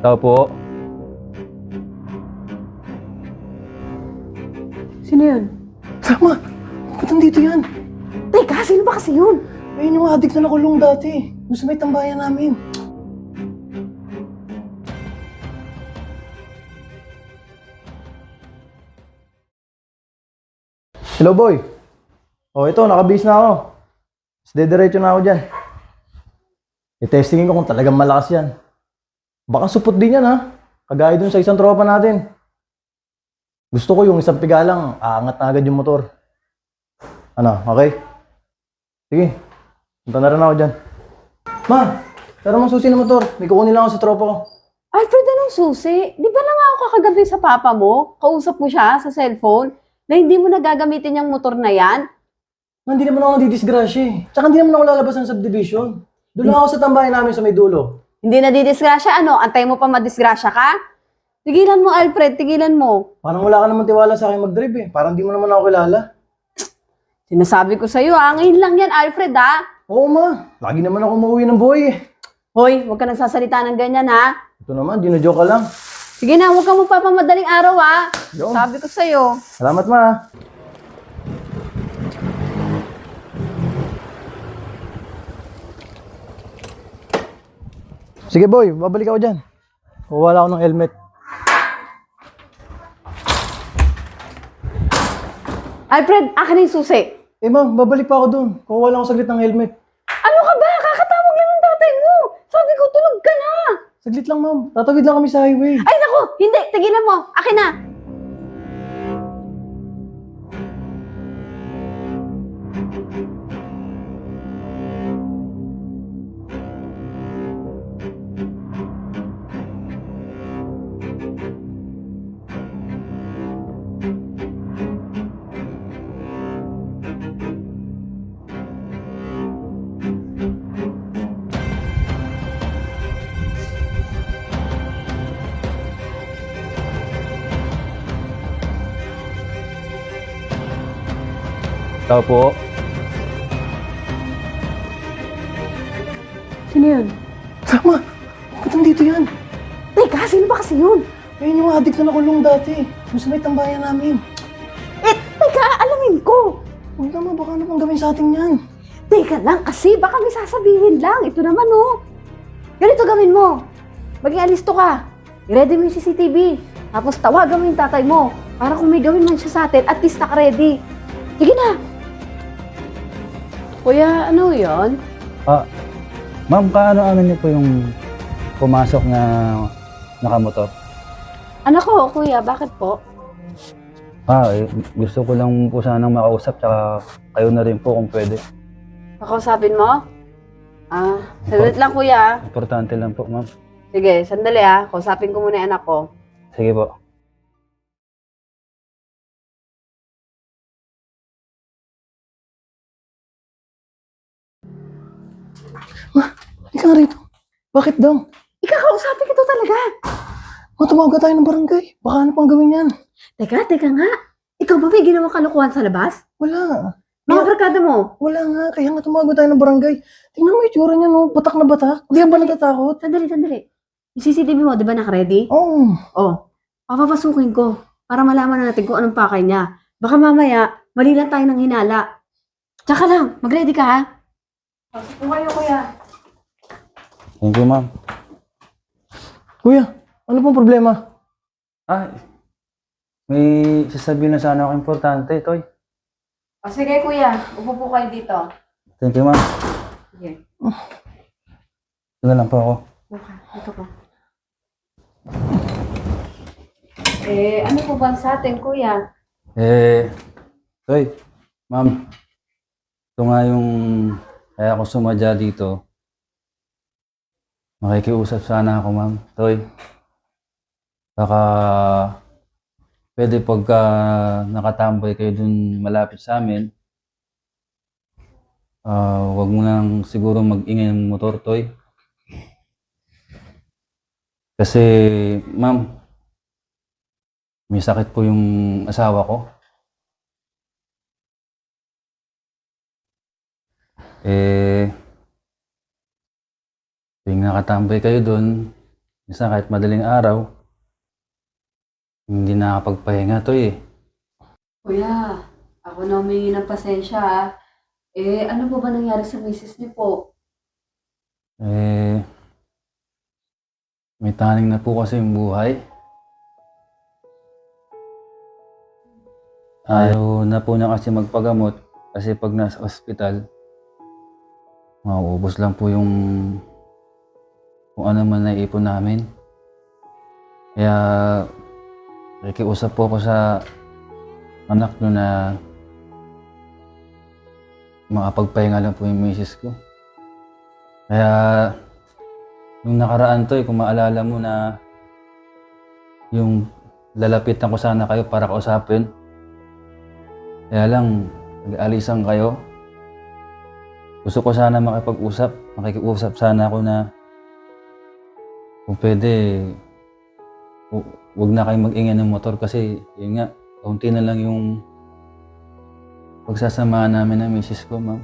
Tao po. Sino yun? Tama! Ba't nandito yan? Teka, sino ba kasi yun? Ayun yung adik na nakulong dati. Doon sa may tambayan namin. Hello, boy. Oh, ito, nakabihis na ako. Mas dediretso na ako dyan. I-testingin ko kung talagang malakas yan. Baka supot din yan, ha? Kagaya dun sa isang tropa natin. Gusto ko yung isang piga lang, aangat na agad yung motor. Ano, okay? Sige, punta na rin ako dyan. Ma, tara mong susi ng motor. May kukunin lang ako sa tropa ko. Alfred, anong susi? Di ba na nga ako kakagabi sa papa mo? Kausap mo siya sa cellphone na hindi mo na gagamitin yung motor na yan? Hindi naman ako nadidisgrasya eh. Tsaka hindi naman ako lalabas ng subdivision. Doon lang ako sa tambayan namin sa may dulo. Hindi na didisgrasya, ano? Antay mo pa madisgrasya ka? Tigilan mo, Alfred, tigilan mo. Parang wala ka naman tiwala sa akin mag-drive eh. Parang di mo naman ako kilala. Sinasabi ko sa'yo, ngayon lang yan, Alfred, ha? Oo ma, lagi naman ako mauwi ng buhay eh. Hoy, huwag ka nagsasalita ng ganyan, ha? Ito naman, dinojoke ka lang. Sige na, huwag kang magpapamadaling araw, ha? Yo. Sabi ko sa'yo. Salamat ma. Sige boy, babalik ako dyan. Wala ako ng helmet. Alfred, akin na yung susi. Eh ma'am, babalik pa ako doon. Kuha lang ako saglit ng helmet. Ano ka ba? Kakatawag lang ng tatay mo. Sabi ko, tulog ka na. Saglit lang ma'am, tatawid lang kami sa highway. Ay, naku, hindi. Tigilan mo. Akin na. Tao po. Sino yun? Tama! Ba't nandito yan? Teka, sino ba kasi yun? Ayun yung adik na nakulong dati. Doon sa may tambayan namin. Teka, alamin ko. Huwag naman, baka ano pang gawin sa atin yan? Teka lang kasi, baka may sasabihin lang. Ito naman, oh. Ganito gawin mo. Maging alisto ka. I-ready mo yung CCTV. Tapos tawagan mo yung tatay mo. Para kung may gawin man siya sa atin, at least naka-ready. Sige na. Kuya, ano yon? Ma'am, kaano-ano niyo po yung pumasok na nakamotor? Anak ko, kuya, bakit po? Gusto ko lang po sanang makausap, tsaka kayo na rin po kung pwede. Nakausapin mo? Sandali lang, kuya. Importante lang po, ma'am. Sige, sandali kausapin ko muna yung anak ko. Sige po. Hindi ka nga rito. Bakit daw? Ikakausapin kita talaga. Matumaga tayo ng barangay. Baka ano pang gawin yan? Teka nga. Ikaw ba may ginawang kalokohan sa labas? Wala. Mga barkada mo? Wala nga. Kaya nga tumago tayo ng barangay. Tingnan mo yung tsura niya, no? Batak na batak. Hindi ka ba natatakot? Sandali. Yung CCTV mo, di ba naka-ready? Oo. Oh, papapasukin ko para malaman natin kung anong pakay niya. Baka mamaya, mali lang tayo ng hinala. Tsaka lang, mag-ready ka ha? Pasok po kayo, kuya. Thank you, ma'am. Kuya, ano pong problema? May sasabihin na sana ako importante, Toy. O sige, kuya. Upo po kayo dito. Thank you, ma'am. Sige. Ito na lang po ako. Okay, dito ka. Ano po ba sa atin, kuya? Toy, ma'am. Ito nga yung kaya ako sumadya dito. Makikiusap sana ako, ma'am. Toy, baka pwede pagka nakatambay kayo dun malapit sa amin, wag mo nang siguro mag-ingay ng motor, Toy. Kasi, ma'am, may sakit po yung asawa ko. Tuwing nakatambay kayo dun, minsan kahit madaling araw, hindi nakakapagpahinga to eh. Kuya, ako na humingi ng pasensya ha. Ano po ba nangyari sa misis niyo po? Eh, may taning na po kasi yung buhay. Ayaw na po na kasi magpagamot kasi pag nasa ospital, mauubos lang po yung kung ano man naiipon namin. Kaya nakikiusap po ako sa anak nyo na makapagpahinga lang po yung misis ko. Kaya nung nakaraan to kung maalala mo na yung lalapitan ko sana kayo para kausapin. Kaya lang, nag-aalisan kayo. Gusto ko sana makikiusap sana ako na kung pwede, huwag na kayong mag-ingay ng motor kasi yun nga, kaunti na lang yung pagsasamahan namin ng misis ko, ma'am.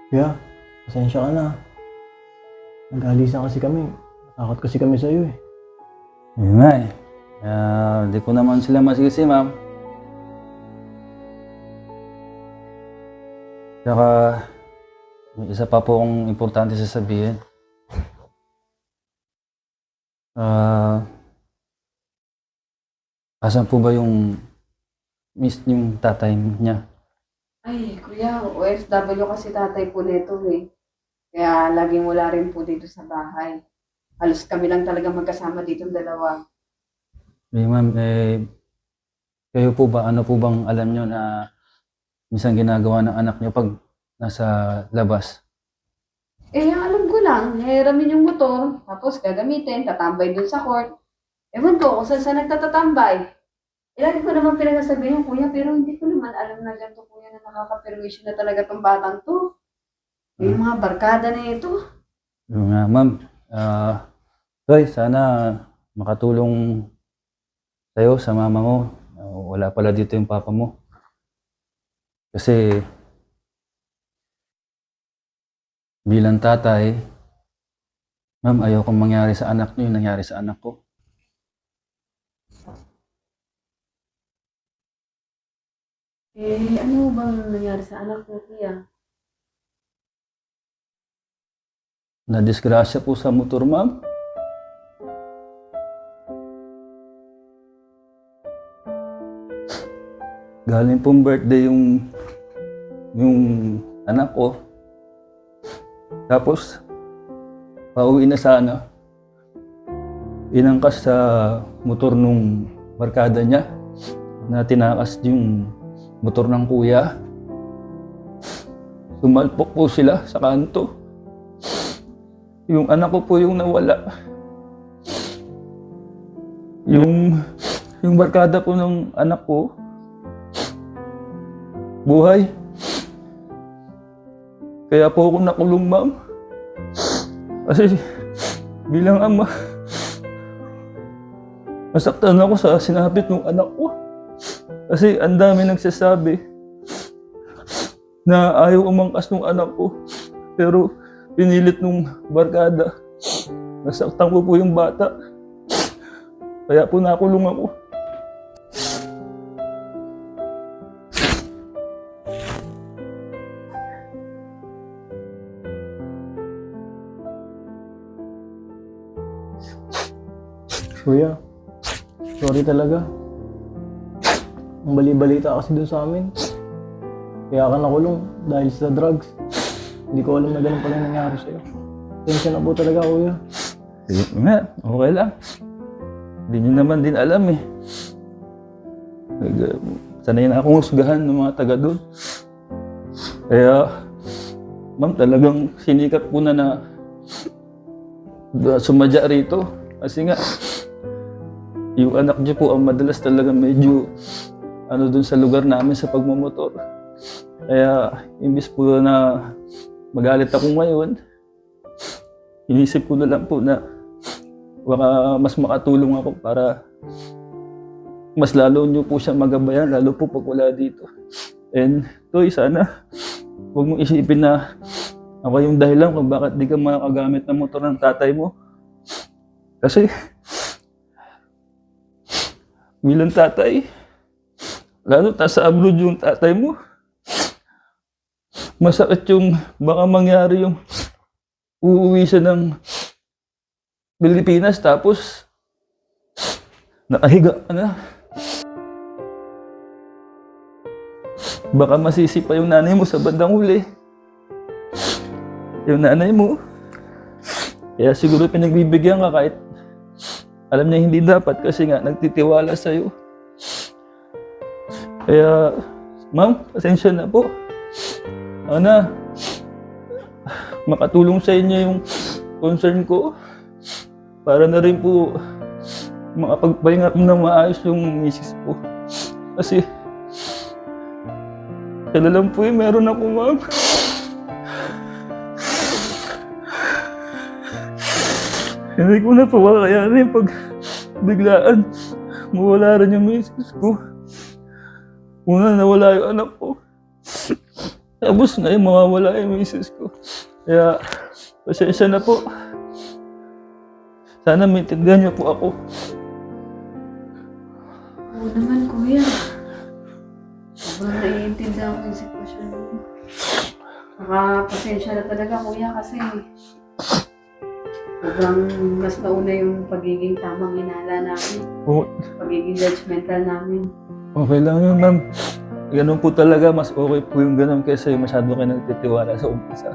Kuya, pasensya ka na. Nag-alisan kasi kami. Natakot kasi kami sa'yo eh. Yun nga eh. Di ko naman sila masisi, ma'am. Tsaka, may isa pa po akong importante sasabihin. Asan po ba yung tatay niya? Ay, kuya, OFW kasi tatay po nito eh. Kaya laging wala rin po dito sa bahay. Halos kami lang talaga magkasama dito dalawa. Ma'am, kayo po ba, ano po bang alam nyo na minsan ginagawa ng anak nyo pag nasa labas? Ang alam ko lang, hiramin yung motor, tapos gagamitin, tatambay dun sa court. Ewan ko kung saan nagtatatambay. Lagi ko naman pinagsasabihin, kuya, pero hindi ko naman alam na ganito, kuya, na nakaka-permission na talaga tong batang to. Yung mga barkada na ito. Yung nga, ma'am. Toy, sana makatulong sa'yo, sa mama mo. Wala pala dito yung papa mo. Kasi bilang tatay, ma'am, ayokong mangyari sa anak niyo yung nangyari sa anak ko. Ano bang nangyari sa anak ko, kuya? Nadisgrasya po sa motor, ma'am. Galing pong birthday yung anak ko. Tapos, pauwi na sana. Inangkas sa motor nung barkada niya na tinakas yung motor ng kuya. Sumalpok po sila sa kanto. Yung anak ko po yung nawala. Yung barkada po ng anak ko, buhay. Kaya po ako nakulong, ma'am. Kasi bilang ama, masaktan ako sa sinapit ng anak ko. Kasi ang dami nagsasabi na ayaw umangkas ng anak ko. Pero pinilit nung barkada. Nasaktan ko po yung bata. Kaya po nakulong ako. Kuya, sorry talaga. Ang bali-balita kasi doon sa amin. Kaya ka nakulong dahil sa drugs. Hindi ko alam na ganun pala yung nangyari sa'yo. Tensya na po talaga, kuya. Sige nga, okay lang. Hindi nyo naman din alam eh. Sanay na akong husgahan ng mga taga doon. Kaya, ma'am, talagang sinikap ko na sumadya rito. Kasi nga, yung anak niyo po ang madalas talaga medyo doon sa lugar namin sa pagmamotor. Kaya, imbis po na magalit ako ngayon, inisip ko na lang po na baka mas makatulong ako para mas lalo niyo po siya magabayan, lalo po pag wala dito. And Toy, sana huwag mong isipin na Ako yung dahilan kung bakit di ka makagamit ng motor ng tatay mo. Kasi, bilang tatay, lalo ta sa abroad yung tatay mo, masakit yung baka mangyari yung uuwi siya ng Pilipinas tapos nakahiga ka na. Baka masisi pa yung nanay mo sa bandang huli. Yung nanay mo. Kaya siguro pinagbibigyan ka kahit alam niya hindi dapat kasi nga nagtitiwala sa'yo. Kaya, ma'am, pasensya na po. Ana, makatulong sa inyo yung concern ko para na rin po makapagpahinga ng maayos yung misis ko. Kasi, kailan lang po meron ako, ma'am. Hindi ko na pawakayanin pag biglaan mawala rin yung misis ko. Una, nawala yung anak ko. Tapos ngayon, mawawala yung misis ko. Kaya, pasensya na po. Sana maintindihan niyo po ako. Oo naman, kuya. Sobrang naiintindihan ko yung sitwasyon mo. Saka, pasensya na talaga, kuya, kasi sobrang mas nauna yung pagiging tamang hinala namin. Oo. Pagiging judgmental namin. Okay lang yun, ma'am. Ganun po talaga. Mas okay po yung ganun kaysa yung masyado kayo nagtitiwala sa umpisa.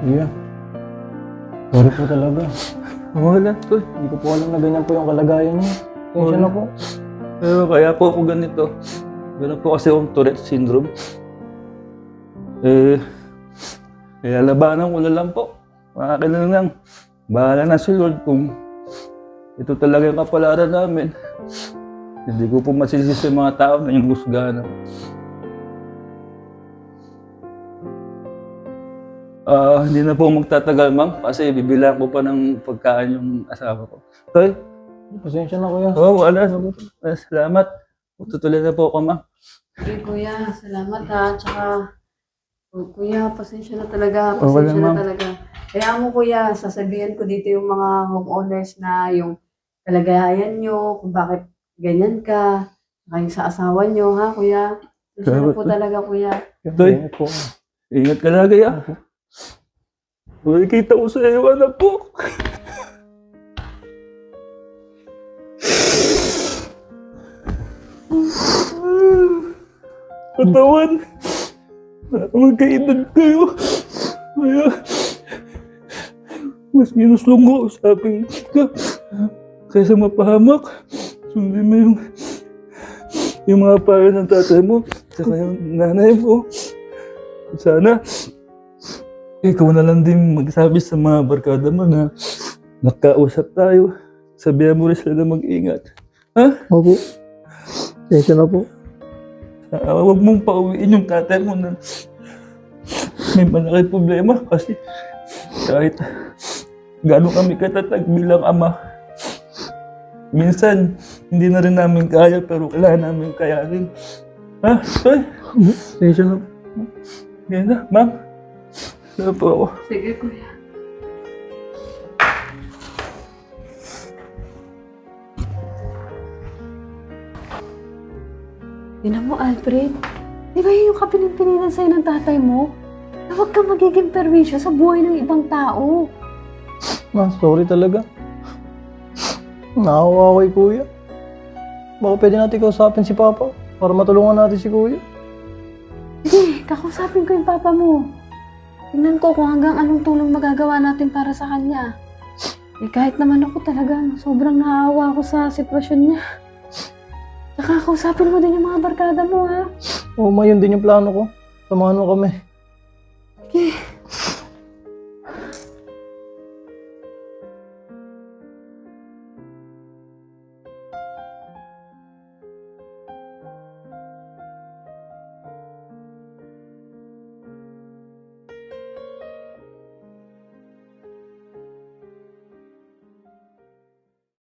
Yeah. Sorry po talaga. Wala to. Hindi ko po alam na ganyan po yung kalagayan niyo. Pasensya na po. Pero kaya po ako ganito. Ganun po kasi akong Tourette syndrome. Kaya labanan ko na lang po. Akin na lang. Bahala na si Lord kung ito talaga yung kapalaran namin. Hindi ko po masisisi yung mga tao na yung husgahan ako. Hindi na po magtatagal, ma'am, kasi bibilang ko pa ng pagkain yung asawa ko. Okay? Pasensya na, kuya. Wala. Salamat. Tutuloy na po ako, ma'am. Okay, kuya. Salamat ha. Tsaka, kuya, pasensya na talaga. Okay Pasensya lang, na ma'am. talaga. Kaya mo, kuya, sasabihan ko dito yung mga homeowners na yung kalagayan nyo, kung bakit ganyan ka, saka yung sa asawa nyo, ha, kuya? Pasensya na po talaga, kuya. Toy, Ingat po. ingat ka lagi, ah. Makikita ko sa iyo, anak po. Katawan. Magkaedad kayo. Kaya, mas ginuslong ko usapin ka. Kaysa mapahamak, sundin mo yung mga payo ng tatay mo, saka yung nanay mo. Sana, ikaw na lang din magsabi sa mga barkada mo na nakausap tayo. Sabihan mo rin sila na mag-ingat. Ha? Opo. Pasensya na po. Huwag mong pauwiin yung tatay mo na may malaki problema kasi kahit gano'n kami katatag bilang ama, minsan hindi na rin namin kaya pero kailangan namin kayanin. Ha? Soy? Pasensya na po. Ganyan na, ma'am. Ano po ako? Sige, kuya. Tingnan mo, Alfred. Di ba yun yung kapinipininan sa'yo ng tatay mo? Na huwag kang magiging perwisyo sa buhay ng ibang tao. Ma, sorry talaga. Nakawawa kay kuya. Baka pwede natin kausapin si Papa para matulungan natin si kuya. Sige, kakausapin ko yung papa mo. Tingnan ko kung hanggang anong tulong magagawa natin para sa kanya. Kahit naman ako talaga, sobrang naawa ako sa sitwasyon niya. Saka kausapin mo din yung mga barkada mo, ha? Oo, ma, yun din yung plano ko. Samahan mo kami. Okay.